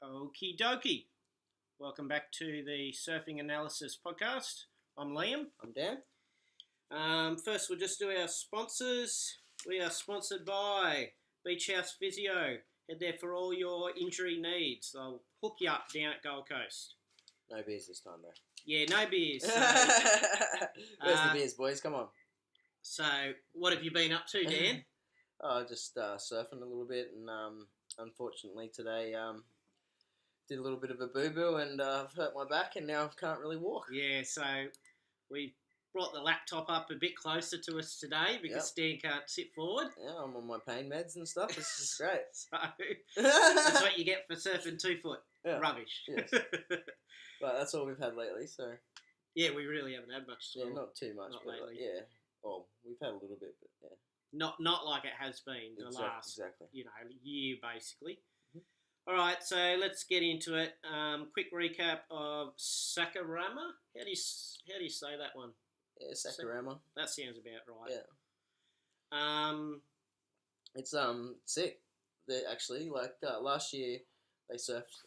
Okie dokie. Welcome back to the Surfing Analysis podcast. I'm Liam. I'm Dan. First, we'll just do our sponsors. We are sponsored by Beach House Physio. Head there for all your injury needs. They'll hook you up down at Gold Coast. No beers this time, though. Yeah, no beers. So, Where's the beers, boys? Come on. So, what have you been up to, Dan? Just surfing a little bit, and unfortunately today did a little bit of a boo-boo, and I've hurt my back, and now I can't really walk. Yeah, so we brought the laptop up a bit closer to us today because Dan can't sit forward. Yeah, I'm on my pain meds and stuff. This is great. So, that's what you get for surfing 2 foot. Yeah. Rubbish. Yes. But that's all we've had lately, so... Yeah, we really haven't had much swim. Yeah, not too much, Not but lately. yeah. Well, we've had a little bit, but yeah. Not like it has been the last Exactly. year, basically. Mm-hmm. All right, so let's get into it. Quick recap of Saquarema. How do you say that one? Yeah, Saquarema. That sounds about right. Yeah. It's sick. They actually last year they surfed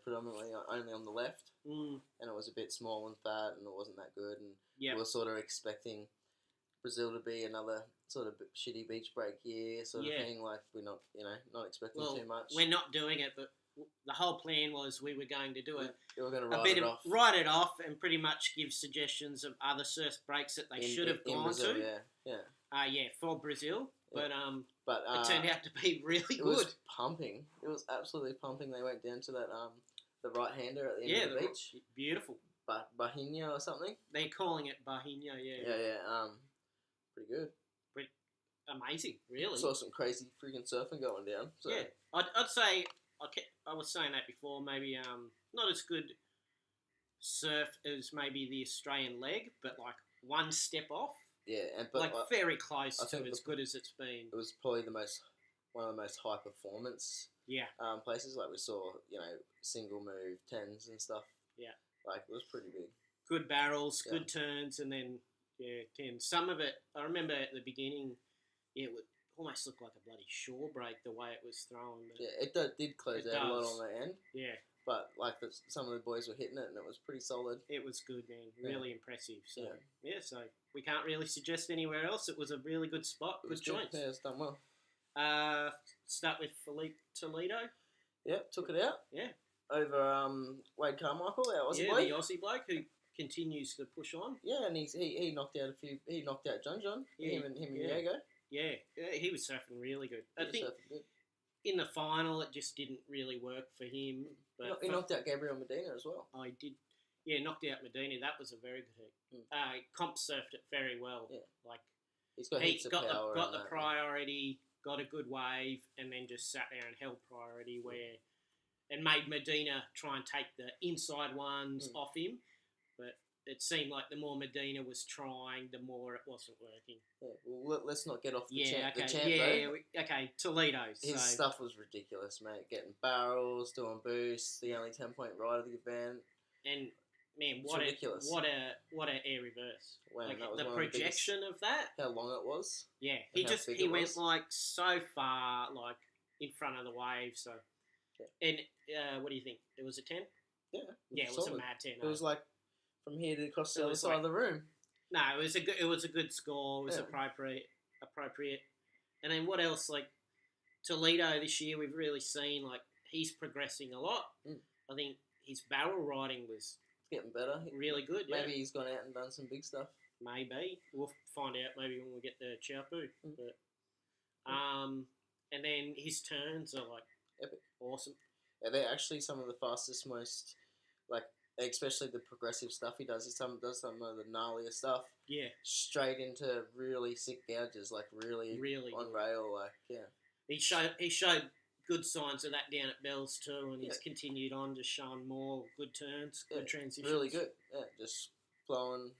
predominantly only on the left, and it was a bit small and fat, and it wasn't that good. And we were sort of expecting Brazil to be another sort of shitty beach break year sort of thing. Like we're not expecting too much. We're not doing it, but the whole plan was we were going to do it. We were going to write it off and pretty much give suggestions of other surf breaks that they should have gone Brazil, to. Yeah. For Brazil. Yeah. But it turned out to be really good. It was pumping. It was absolutely pumping. They went down to that the right hander at the end of the beach. Beautiful. Bahia or something. They're calling it Bahia. Yeah. Pretty good. Amazing, really. Saw some crazy freaking surfing going down. So. Yeah, I'd say I was saying that before. Maybe not as good surf as maybe the Australian leg, but like one step off. Yeah, but very close to as good as it's been. It was probably one of the most high performance. Places like we saw, single move tens and stuff. Yeah, like it was pretty big. Good barrels, good turns, and then tens. Some of it, I remember at the beginning, it would almost look like a bloody shore break the way it was thrown. It did close out a lot on the end. Yeah. But some of the boys were hitting it, and it was pretty solid. It was good, man. Really impressive. So so we can't really suggest anywhere else. It was a really good spot. Good joints. Yeah, it's done well. Start with Toledo. Yeah, took it out. Yeah. Over Wade Carmichael, our Aussie bloke. The Aussie bloke who continues to push on. Yeah, and he knocked out He knocked out John. Him and Diego. Yeah, he was surfing really good. I think in the final it just didn't really work for him. But he knocked out Gabriel Medina as well. Oh, he did. Yeah, knocked out Medina. That was a very good hit. Comp surfed it very well. Yeah. Like he's got heaps of power. Got the priority, got a good wave, and then just sat there and held priority and made Medina try and take the inside ones off him. But it seemed like the more Medina was trying, the more it wasn't working. Yeah, well, let's not get off the champ. Okay. The champ, okay, Toledo. His stuff was ridiculous, mate. Getting barrels, doing boosts, the only 10-point ride of the event. And, man, what a air reverse. Wow, like, that was the projection of that. How long it was. Yeah, he went, like, so far, like, in front of the wave, so... Yeah. And what do you think? It was a 10? Yeah. Yeah, it was a mad 10. It was like from here to across the other side of the room. No, it was a good score. It was appropriate. And then what else? Like Toledo this year, we've really seen like he's progressing a lot. I think his barrel riding was getting better. Really good. Yeah. Maybe he's gone out and done some big stuff. Maybe we'll find out. Maybe when we get the Chaupu. But and then his turns are like epic. Awesome. Yeah, they're actually some of the fastest, most like. Especially the progressive stuff he does. He does some of the gnarlier stuff. Yeah. Straight into really sick gouges, like really on good. Rail, like He showed good signs of that down at Bells too, and he's continued on, just showing more good turns, good transitions. Really good. Yeah, just flowing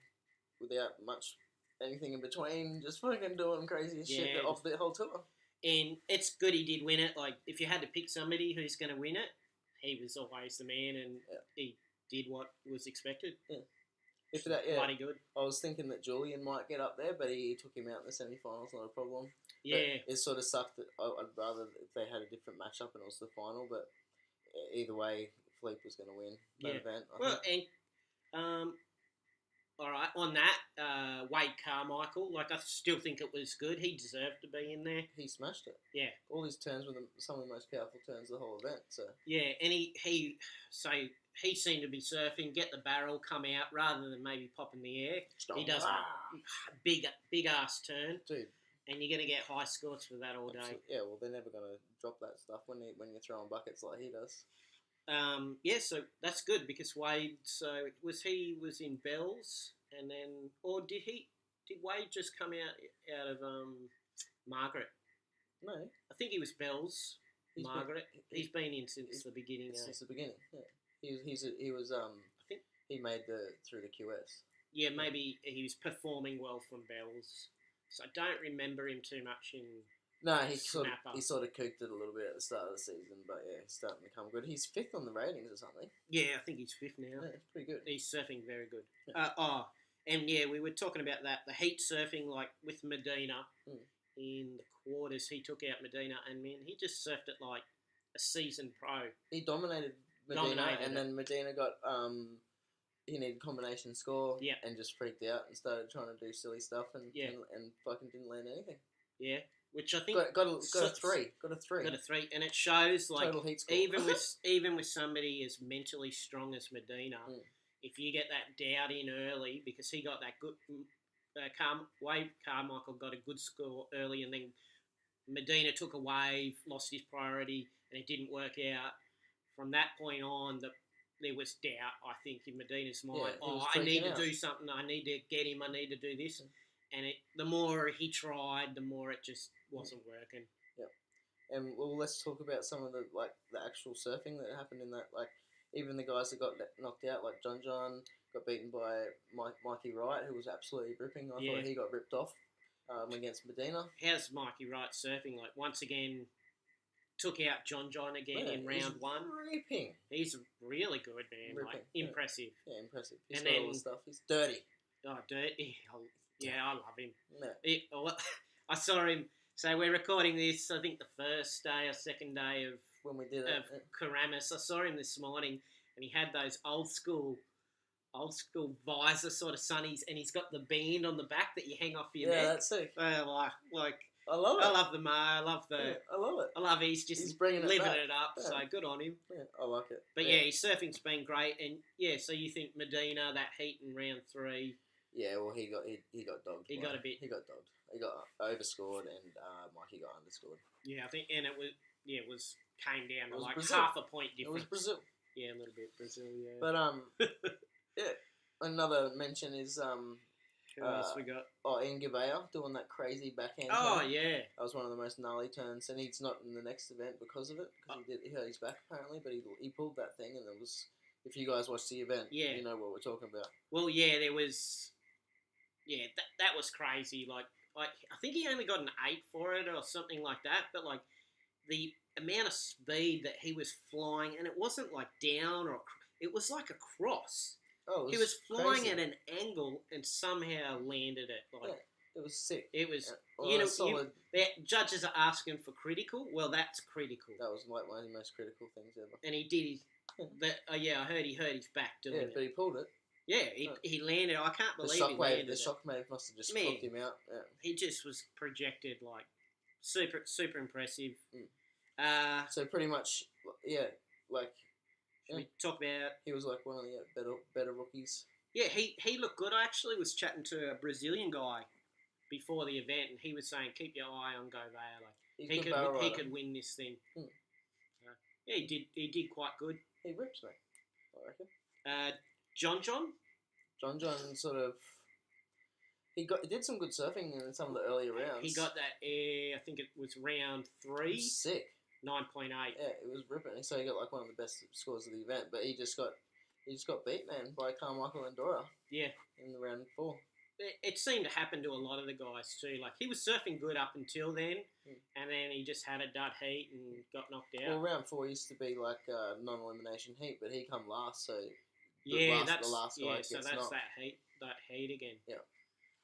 without much anything in between, just fucking doing crazy shit off the whole tour. And it's good he did win it. Like if you had to pick somebody who's going to win it, he was always the man, and he did what was expected. Yeah. Bloody good. I was thinking that Julian might get up there, but he took him out in the semi-finals, not a problem. Yeah. But it sort of sucked that I'd rather if they had a different matchup and it was the final, but either way, Philippe was going to win that event. I think. And all right, on that, Wade Carmichael, like I still think it was good. He deserved to be in there. He smashed it. Yeah, all his turns were some of the most powerful turns of the whole event. So yeah, and he seemed to be surfing, get the barrel, come out rather than maybe pop in the air. He does a big ass turn, dude. And you're going to get high scores for that all day. Yeah, well, they're never going to drop that stuff when you're throwing buckets like he does. So that's good because Wade. So was in Bells, and then did Wade just come out of Margaret? No, I think he was Bells. Margaret. He's been in since the beginning. Since the beginning, yeah. He was. I think he made through the QS. Yeah, maybe he was performing well from Bells. So I don't remember him too much in. No, he sort of cooked it a little bit at the start of the season, but yeah, he's starting to come good. He's 5th on the ratings or something. Yeah, I think he's 5th now. Yeah, it's pretty good. He's surfing very good. Yeah. And yeah, we were talking about that. The heat surfing, like with Medina, in the quarters, he took out Medina, and man, he just surfed it like a seasoned pro. He dominated Medina, and then Medina got he needed combination score, and just freaked out and started trying to do silly stuff, and fucking didn't land anything. Yeah. Which I think got a 3, got a 3, and it shows like total heat score. even with somebody as mentally strong as Medina, if you get that doubt in early, because he got that good, Wade Carmichael got a good score early, and then Medina took a wave, lost his priority, and it didn't work out. From that point on, there was doubt, I think, in Medina's mind. I need to do something. I need to get him. I need to do this. And the more he tried, the more it just wasn't working. Yeah. And well, let's talk about some of the actual surfing that happened in that. Like even the guys that got knocked out, like John got beaten by Mikey Wright, who was absolutely ripping. I thought he got ripped off against Medina. How's Mikey Wright surfing? Like once again, took out John again in round 1. Ripping. He's really good, man. Ripping. Like impressive. Yeah, impressive. He's got all the stuff. He's dirty. Oh, dirty. Yeah, I love him. No. I saw him. So we're recording this, I think the first day or second day of when we did it. Keramas. I saw him this morning, and he had those old school visor sort of sunnies, and he's got the band on the back that you hang off your neck. Yeah, that's sick. Like I love it. I love the Mo. I love I love it. I love he's bringing living it up. Yeah. So good on him. Yeah, I like it. But his surfing's been great, and so you think Medina that heat in round 3. Yeah, well, he got dogged. He got a bit. He got dogged. He got overscored, and Mikey got underscored. Yeah, I think, and it was came down to like Brazil. half a point difference. It was Brazil. Yeah, a little bit Brazil. Yeah. But yeah. Another mention is who else we got? Ian Gavea doing that crazy backhand. Oh turn. yeah. That was one of the most gnarly turns, and he's not in the next event because of it. Because he hurt his back apparently, but he pulled that thing, and it was. If you guys watched the event, you know what we're talking about. Well, yeah, there was. Yeah, that was crazy. Like I think he only got an 8 for it or something like that. But like the amount of speed that he was flying, and it wasn't like down or it was like a cross. Oh, he was flying crazy. At an angle and somehow landed it. Like it was sick. It was. Solid. The judges are asking for critical. Well, that's critical. That was like one of the most critical things ever. And he did his. I heard he hurt his back doing it. Yeah, but he pulled it. Yeah, he landed. I can't believe he landed. The shockwave must have just cooked him out. Yeah. He just was projected like super impressive. So pretty much, like. Should we talk about? He was like one of the better rookies. Yeah, he looked good. I actually was chatting to a Brazilian guy before the event, and he was saying, "Keep your eye on Gouveia. Like he could win this thing." Yeah, he did quite good. He rips, mate. I reckon. John sort of. He did some good surfing in some of the earlier rounds. He got that. I think it was round 3. Sick. 9.8. Yeah, it was ripping. So he got like one of the best scores of the event, but he just got beat, man, by Carmichael and Dora. Yeah. In the round 4. It seemed to happen to a lot of the guys too. Like he was surfing good up until then, and then he just had a dud heat and got knocked out. Well, round 4 used to be like non-elimination heat, but he come last, so that's the last guy gets knocked. that heat again. Yeah.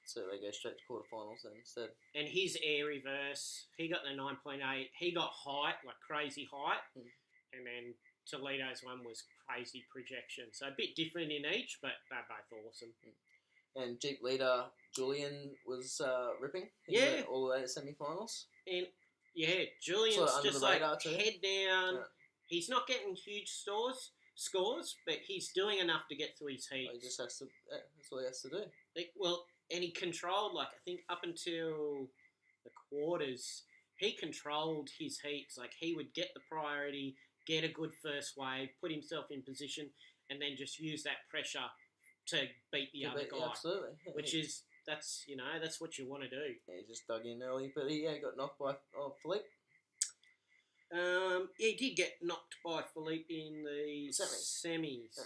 So they go straight to quarterfinals then instead. And his air reverse, he got the 9.8. He got height, like crazy height, and then Toledo's one was crazy projection. So a bit different in each, but they're both awesome. And Jeep leader Julian was ripping. He Yeah. went all the way to semi-finals. And yeah, Julian's Sort of under just the like radar too. head down. Yeah. He's not getting huge scores, but he's doing enough to get through his heats. He just has to. That's all he has to do. And he controlled, like, I think up until the quarters, he controlled his heats. Like, he would get the priority, get a good first wave, put himself in position, and then just use that pressure to beat the other guy. Absolutely. Yeah, That's what you want to do. Yeah, he just dug in early, but he got knocked by Philippe. He did get knocked by Philippe in the semis.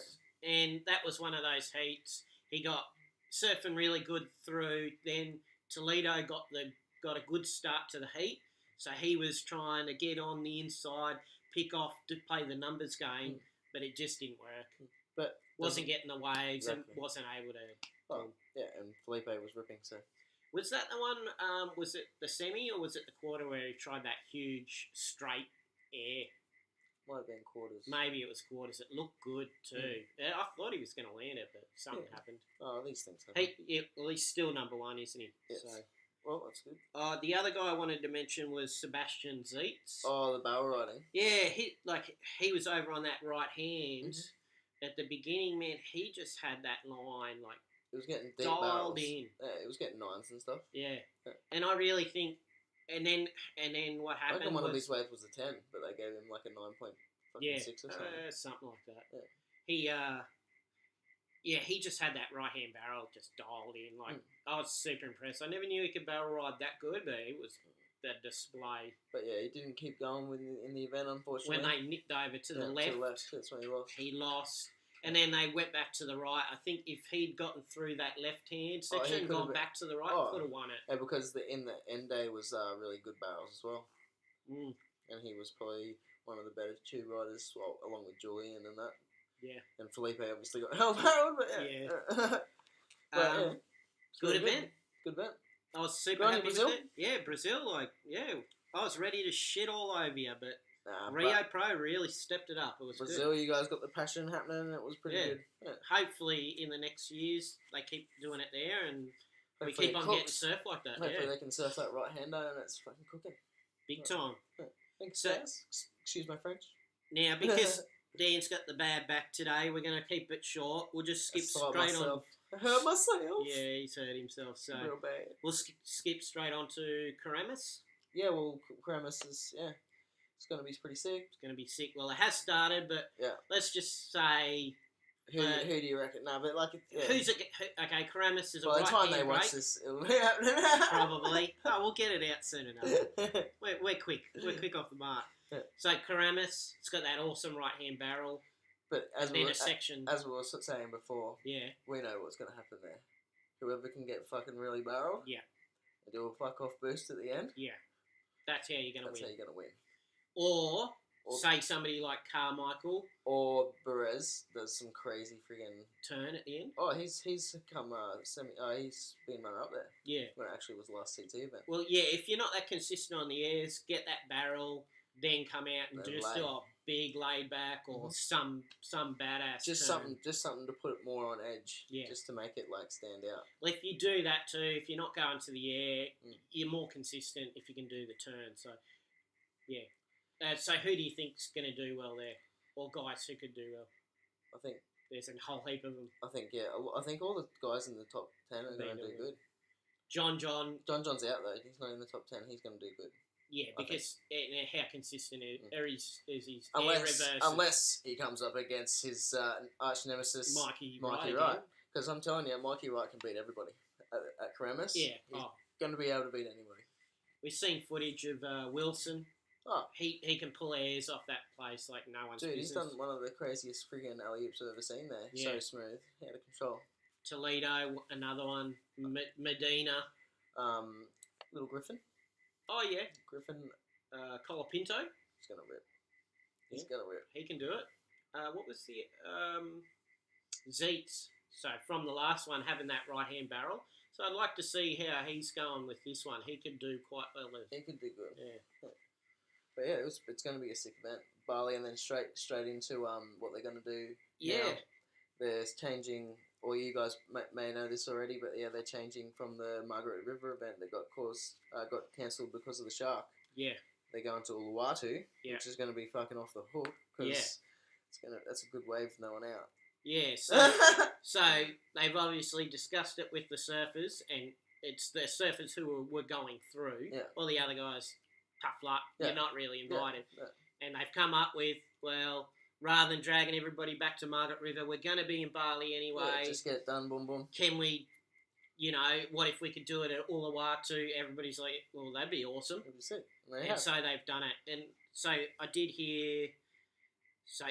Yeah. And that was one of those heats. He got surfing really good through. Then Toledo got a good start to the heat. So he was trying to get on the inside, pick off to play the numbers game, but it just didn't work. But wasn't getting the waves Exactly. and wasn't able to. And Felipe was ripping. So Was that the one? Was it the semi or was it the quarter where he tried that huge straight air? might have been quarters. Maybe it was quarters. It looked good too. Yeah, I thought he was going to land it, but something happened. Oh, these things happen. Well, he's still number one, isn't he? Yes. So, well, that's good. the other guy I wanted to mention was Sebastian Zeitz. Oh, the barrel riding. Yeah, he was over on that right hand at the beginning. Man, he just had that line like it was getting deep dialed barrels. in. Yeah, it was getting nines and stuff. Yeah, and I really think, and then what I happened? reckon one was, of his waves was a 10, but they gave him like a 9.6 or something. Something like that. He just had that right hand barrel just dialed in. Like I was super impressed. I never knew he could barrel ride that good, but it was that display. But yeah, he didn't keep going in the event, unfortunately. When they nipped over to the left, that's when he lost. He lost. And then they went back to the right. I think if he'd gotten through that left-hand section and gone back to the right, could have won it. Yeah, because in the end day was really good barrels as well. Mm. And he was probably one of the better tube riders, along with Julian and that. Yeah. And Felipe obviously got hell barreled, but yeah. Good event. Good event. I was super happy with it. Yeah, Brazil, I was ready to shit all over you, but Rio Pro really stepped it up. It was Brazil, good. you guys got the passion happening, and it was pretty good. Yeah. Hopefully, in the next years, they keep doing it there, and we keep on getting surf like that. Hopefully, they can surf that right-hander, and it's fucking cooking. Big time. Yeah. Thanks, guys. Excuse my French. Now, because Dan's got the bad back today, we're going to keep it short. We'll just skip straight on. I hurt myself. Yeah, he's hurt himself, so real bad. We'll skip straight on to Keramas. Yeah, well, Keramas is, it's going to be pretty sick. It's going to be sick. Well, it has started, but let's just say... Who do you reckon? No, but like... Who's it? Okay, Keramas is a right-hand break. By the time they watch this, it'll be happening. Probably. Oh, we'll get it out soon enough. We're quick. We're quick off the mark. Yeah. So Keramas, it's got that awesome right-hand barrel. But as we were saying before, we know what's going to happen there. Whoever can get fucking really barreled, and do a fuck off boost at the end, that's how you're going to win. That's how you're going to win. Or say somebody like Carmichael or Perez does some crazy friggin' turn at the end. Oh, he's come he's been runner up there. Yeah, when it actually was the last CT event. Well, if you're not that consistent on the airs, get that barrel. Then come out and just do a big laid back or some badass. Just turn. something to put it more on edge. Yeah. Just to make it stand out. Well, if you do that too, if you're not going to the air, you're more consistent if you can do the turn. So, so who do you think's going to do well there, or guys who could do well? I think there's a whole heap of them. I think all the guys in the top 10 are going to do good. John's out though. He's not in the top 10. He's going to do good. Yeah, because how consistent is his air reverse? Unless he comes up against his arch nemesis, Mikey Wright. Because I'm telling you, Mikey Wright can beat everybody at Keramas. Yeah. He's going to be able to beat anybody. We've seen footage of Wilson. Oh. He can pull airs off that place like no one's business. He's done one of the craziest friggin' alley-oops I've ever seen there. Yeah. So smooth. Out of control. Toledo, another one. Medina. Little Griffin. Oh, yeah. Griffin. Colapinto. He's going to rip. He's going to rip. He can do it. What was the... Zeitz. So, from the last one, having that right-hand barrel. So, I'd like to see how he's going with this one. He could do quite well. He could do good. Yeah. But yeah, it's going to be a sick event. Bali and then straight into what they're going to do. Yeah. Now. They're changing, or you guys may know this already, but yeah, they're changing from the Margaret River event that got cancelled because of the shark. Yeah. They're going to Uluwatu, which is going to be fucking off the hook because that's a good wave for no one out. Yeah, so they've obviously discussed it with the surfers, and it's the surfers who were going through. Yeah. All the other guys, tough luck, you're not really invited. Yeah. And they've come up with, well, rather than dragging everybody back to Margaret River, we're going to be in Bali anyway. Yeah, just get it done, boom, boom. Can we, what if we could do it at Uluwatu? Everybody's like, well, that'd be awesome. That'd be sick. And so they've done it. And so I did hear... So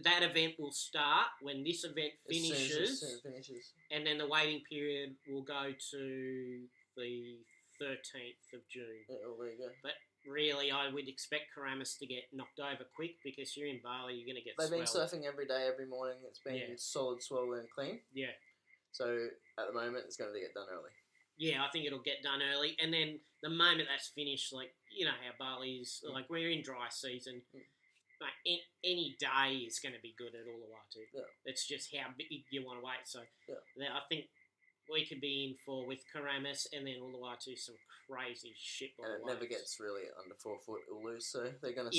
that event will start when this event finishes, as soon as it finishes, and then the waiting period will go to the 13th of June. Yeah, well, there you go. But really, I would expect Keramas to get knocked over quick because you're in Bali, you're going to get They've been swelled. surfing every day, every morning. It's been solid, swell, and clean. Yeah. So at the moment, it's going to get done early. Yeah, I think it'll get done early, and then the moment that's finished, like you know how Bali is, like we're in dry season. Like any day is going to be good at Uluwatu. Yeah. It's just how big you want to wait. So I think we could be in for with Keramas and then Uluwatu some crazy shit. And it never gets really under 4 foot Ulu, so they're gonna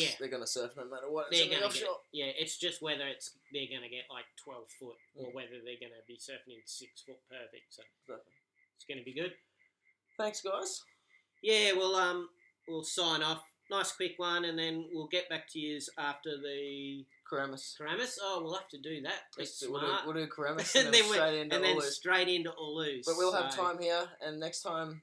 surf no matter what. It's it's just whether they're gonna get like 12 foot or whether they're gonna be surfing in 6 foot perfect. So it's gonna be good. Thanks, guys. Yeah, we'll sign off. Nice quick one, and then we'll get back to you after the Keramas. Oh, we'll have to do that. That's we'll smart. do Keramas and then straight into Ulus. But we'll have time here, and next time,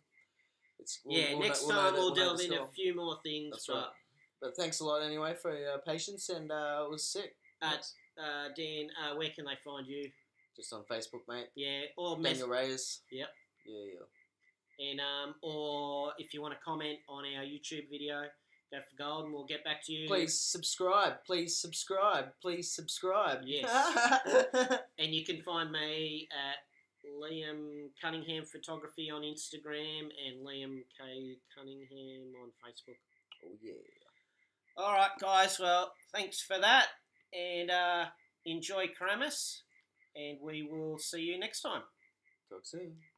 next time we'll delve into a few more things. That's right. But thanks a lot anyway for your patience, and it was sick. Dan, where can they find you? Just on Facebook, mate. Yeah, or Daniel Reyes. Yep. Yeah. And or if you want to comment on our YouTube video, go for gold, and we'll get back to you. Please subscribe. Yes. And you can find me at Liam Cunningham Photography on Instagram and Liam K Cunningham on Facebook. Oh yeah. All right, guys. Well, thanks for that, and enjoy Keramas, and we will see you next time. Talk soon.